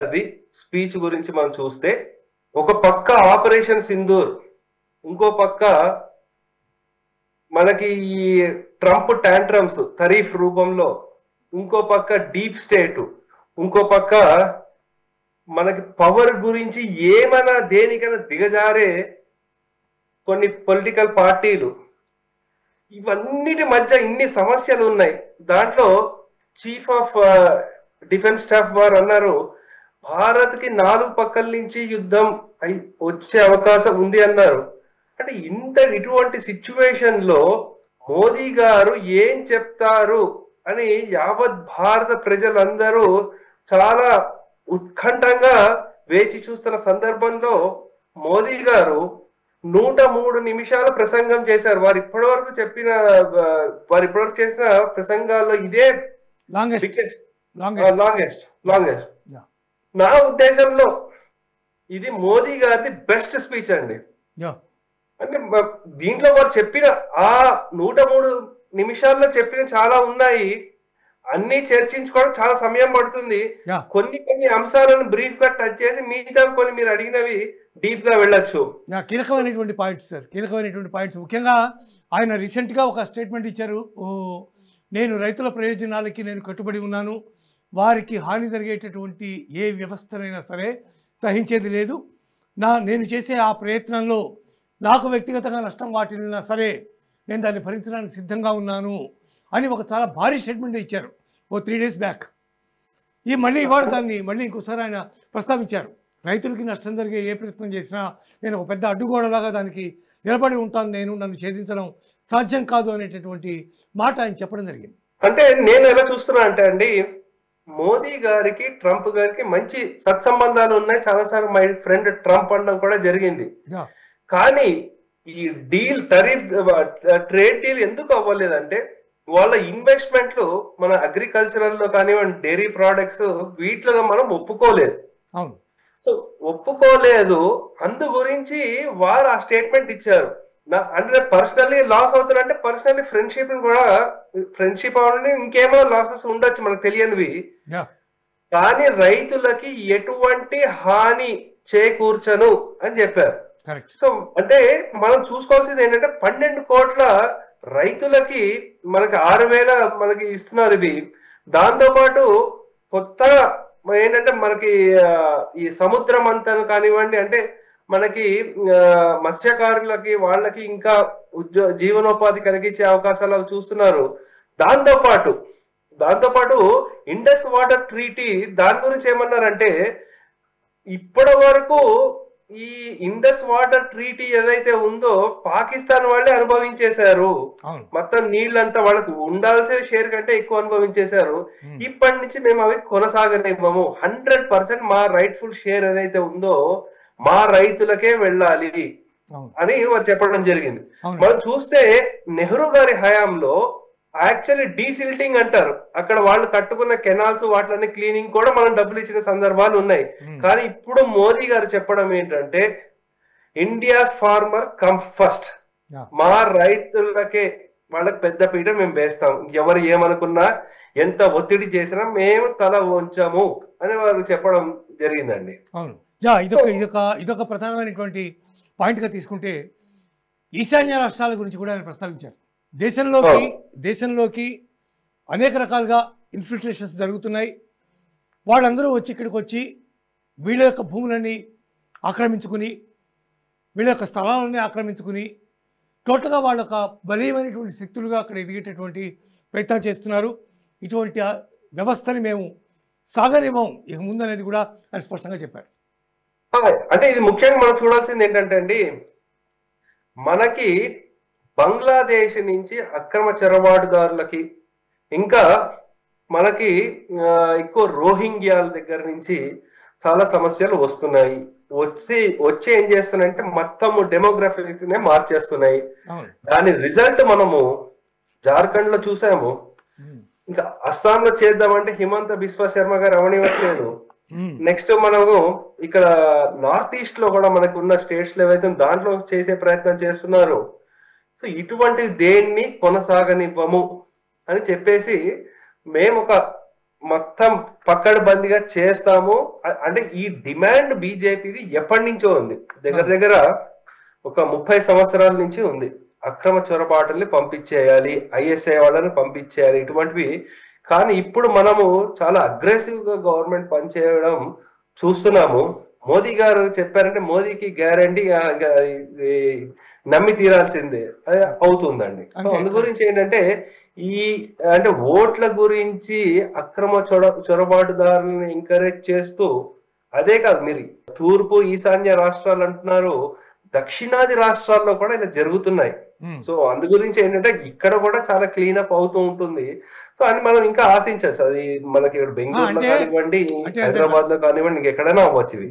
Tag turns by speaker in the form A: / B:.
A: అది స్పీచ్ గురించి మనం చూస్తే ఒక పక్క ఆపరేషన్ సింధూర్, ఇంకో పక్క మనకి ఈ ట్రంప్ టాంట్రమ్స్ తరీఫ్ రూపంలో, ఇంకో పక్క డీప్ స్టేట్, ఇంకో పక్క మనకి పవర్ గురించి ఏమైనా దేనికైనా దిగజారే కొన్ని పొలిటికల్ పార్టీలు, ఇవన్నిటి మధ్య ఇన్ని సమస్యలు ఉన్నాయి. దాంట్లో చీఫ్ ఆఫ్ డిఫెన్స్ స్టాఫ్ వారు అన్నారు, భారత్కి 4 పక్కల నుంచి యుద్ధం వచ్చే అవకాశం ఉంది అన్నారు. అంటే ఇటువంటి సిచ్యువేషన్ లో మోదీ గారు ఏం చెప్తారు అని యావత్ భారత ప్రజలందరూ చాలా ఉత్కంఠంగా వేచి చూస్తున్న సందర్భంలో మోదీ గారు 103 నిమిషాల ప్రసంగం చేశారు. వారు ఇప్పటివరకు చేసిన ప్రసంగాల్లో ఇదే లాంగెస్ట్. నా ఉద్దేశంలో ఇది మోదీ గారిది బెస్ట్ స్పీచ్ అండి. అంటే దీంట్లో వారు చెప్పిన ఆ 103 నిమిషాల్లో చెప్పిన చాలా ఉన్నాయి, అన్ని చర్చించుకోవడం చాలా సమయం పడుతుంది. కొన్ని అంశాలను బ్రీఫ్ గా టచ్ చేసి మిగతా కొన్ని మీరు అడిగినవి డీప్ గా వెళ్ళొచ్చు.
B: కీలకమైనటువంటి పాయింట్స్ సార్, కీలకమైనటువంటి పాయింట్స్. ముఖ్యంగా ఆయన రీసెంట్ గా ఒక స్టేట్మెంట్ ఇచ్చారు, నేను రైతుల ప్రయోజనాలకి నేను కట్టుబడి ఉన్నాను, వారికి హాని జరిగేటటువంటి ఏ వ్యవస్థనైనా సరే సహించేది లేదు, నేను చేసే ఆ ప్రయత్నంలో నాకు వ్యక్తిగతంగా నష్టం వాటిల్లినా సరే నేను దాన్ని భరించడానికి సిద్ధంగా ఉన్నాను అని ఒక చాలా భారీ స్టేట్మెంట్ ఇచ్చారు 3 days బ్యాక్. మళ్ళీ ఇవాళ దాన్ని మళ్ళీ ఇంకోసారి ఆయన ప్రస్తావించారు. రైతులకి నష్టం జరిగే ఏ ప్రయత్నం చేసినా నేను ఒక పెద్ద అడ్డుగోడలాగా దానికి నిలబడి ఉంటాను, నన్ను ఛేదించడం సాధ్యం కాదు అనేటటువంటి మాట ఆయన చెప్పడం జరిగింది.
A: అంటే నేను ఎలా చూస్తున్నా అంటే అండి, మోదీ గారికి ట్రంప్ గారికి మంచి సత్సంబంధాలు ఉన్నాయి. చాలాసార్లు మై ఫ్రెండ్ ట్రంప్ అనడం కూడా జరిగింది. కానీ ఈ ట్రేడ్ డీల్ ఎందుకు అవ్వలేదంటే వాళ్ళ ఇన్వెస్ట్మెంట్లు మన అగ్రికల్చరల్ లో కానివ్వండి, డైరీ ప్రోడక్ట్స్ వీటిలో మనం ఒప్పుకోలేదు. సో ఒప్పుకోలేదు, అందు గురించి వారు ఆ స్టేట్మెంట్ ఇచ్చారు. అంటే పర్సనల్లీ లాస్ అవుతారంటే పర్సనల్లీ ఫ్రెండ్షిప్ అవన్నీ ఇంకేమైనా లాసెస్ ఉండొచ్చు మనకు తెలియనివి, కానీ రైతులకి ఎటువంటి హాని చేకూర్చను అని చెప్పారు. సో అంటే మనం చూసుకోవాల్సింది ఏంటంటే 12 కోట్ల రైతులకి మనకి 6,000 మనకి ఇస్తున్నారు. ఇది దాంతో పాటు కొత్తగా ఏంటంటే మనకి ఈ సముద్ర మంతను కానివ్వండి, అంటే మనకి మత్స్యకారులకి వాళ్ళకి ఇంకా జీవనోపాధి కలిగించే అవకాశాలు అవి చూస్తున్నారు. దాంతో పాటు ఇండస్ వాటర్ ట్రీటీ దాని గురించి ఏమన్నారంటే, ఇప్పటి వరకు ఈ ఇండస్ వాటర్ ట్రీటీ ఏదైతే ఉందో పాకిస్తాన్ వాళ్ళే అనుభవించేశారు. మొత్తం నీళ్ళంతా వాళ్ళకి ఉండాల్సిన షేర్ కంటే ఎక్కువ అనుభవించేశారు. ఇప్పటి నుంచి మేము అవి కొనసాగనివ్వము, 100% మా రైట్ఫుల్ షేర్ ఏదైతే ఉందో మా రైతులకే వెళ్ళాలి అని వారు చెప్పడం జరిగింది. మనం చూస్తే నెహ్రూ గారి హయాంలో యాక్చువల్లీ డీసిల్టింగ్ అంటారు, అక్కడ వాళ్ళు కట్టుకున్న కెనాల్స్ వాటిని క్లీనింగ్ కూడా మనం డబ్బులు ఇచ్చిన సందర్భాలు ఉన్నాయి. కానీ ఇప్పుడు మోదీ గారు చెప్పడం ఏంటంటే, ఇండియాస్ ఫార్మర్ కమ్ ఫస్ట్, మా రైతులకే వాళ్ళకి పెద్ద పీట మేము వేస్తాం, ఎవరు ఏమనుకున్నా ఎంత ఒత్తిడి చేసినా మేము తల వంచాము అని వారు చెప్పడం జరిగిందండి.
B: ఇదొక ప్రధానమైనటువంటి పాయింట్గా తీసుకుంటే ఈశాన్య రాష్ట్రాల గురించి కూడా ఆయన ప్రస్తావించారు. దేశంలోకి అనేక రకాలుగా ఇన్ఫిల్ట్రేషన్స్ జరుగుతున్నాయి. వాళ్ళందరూ ఇక్కడికి వచ్చి వీళ్ళ యొక్క భూములన్నీ ఆక్రమించుకుని, వీళ్ళ యొక్క స్థలాలన్నీ ఆక్రమించుకుని టోటల్గా వాళ్ళ యొక్క బలీయమైనటువంటి శక్తులుగా అక్కడ ఎదిగేటటువంటి ప్రయత్నం చేస్తున్నారు. ఇటువంటి వ్యవస్థని మేము సాగనివ్వం ఇక ముందు అనేది కూడా ఆయన స్పష్టంగా చెప్పారు.
A: అంటే ఇది ముఖ్యంగా మనం చూడాల్సింది ఏంటంటే అండి, మనకి బంగ్లాదేశ్ నుంచి అక్రమ చొరబాటుదారులకి, ఇంకా మనకి ఎక్కువ రోహింగ్యాల దగ్గర నుంచి చాలా సమస్యలు వస్తున్నాయి. వచ్చి ఏం చేస్తున్నాయంటే మొత్తం డెమోగ్రఫిక్ నే మార్చేస్తున్నాయి. దాని రిజల్ట్ మనము జార్ఖండ్ లో చూసాము, ఇంకా అస్సాం లో చేద్దామంటే హిమంత బిశ్వ శర్మ గారు అవనివ్వట్లేదు. నెక్స్ట్ మనము ఇక్కడ నార్త్ ఈస్ట్ లో కూడా మనకు ఉన్న స్టేట్స్ లో ఏవైతే దాంట్లో చేసే ప్రయత్నం చేస్తున్నారు. సో ఇటువంటి దేన్ని కొనసాగనివ్వము అని చెప్పేసి మేము ఒక మొత్తం పక్కడబందిగా చేస్తాము. అంటే ఈ డిమాండ్ బీజేపీది ఎప్పటి నుంచో ఉంది, దగ్గర దగ్గర ఒక 30 సంవత్సరాల నుంచి ఉంది. అక్రమ చొరబాటుల్ని పంపించేయాలి, ఐఎస్ఐ వాళ్ళని పంపించేయాలి, ఇటువంటివి. కానీ ఇప్పుడు మనము చాలా అగ్రెసివ్ గా గవర్నమెంట్ పనిచేయడం చూస్తున్నాము. మోదీ గారు చెప్పారంటే మోదీకి గ్యారంటీ నమ్మి తీరాల్సిందే, అది అవుతుందండి. సో అందు గురించి ఏంటంటే ఈ అంటే ఓట్ల గురించి అక్రమ చొరబాటుదారులను ఎంకరేజ్ చేస్తూ, అదే కాదు మీరు తూర్పు ఈశాన్య రాష్ట్రాలు అంటున్నారు, దక్షిణాది రాష్ట్రాల్లో కూడా ఇలా జరుగుతున్నాయి. సో అందు గురించి ఏంటంటే ఇక్కడ కూడా చాలా క్లీన్ అప్ అవుతూ ఉంటుంది. సో అని మనం ఇంకా ఆశించవచ్చు. అది మనకి ఇక్కడ బెంగళూరులో కానివ్వండి, హైదరాబాద్ లో కానివ్వండి, ఇంకెక్కడైనా అవ్వచ్చు ఇవి.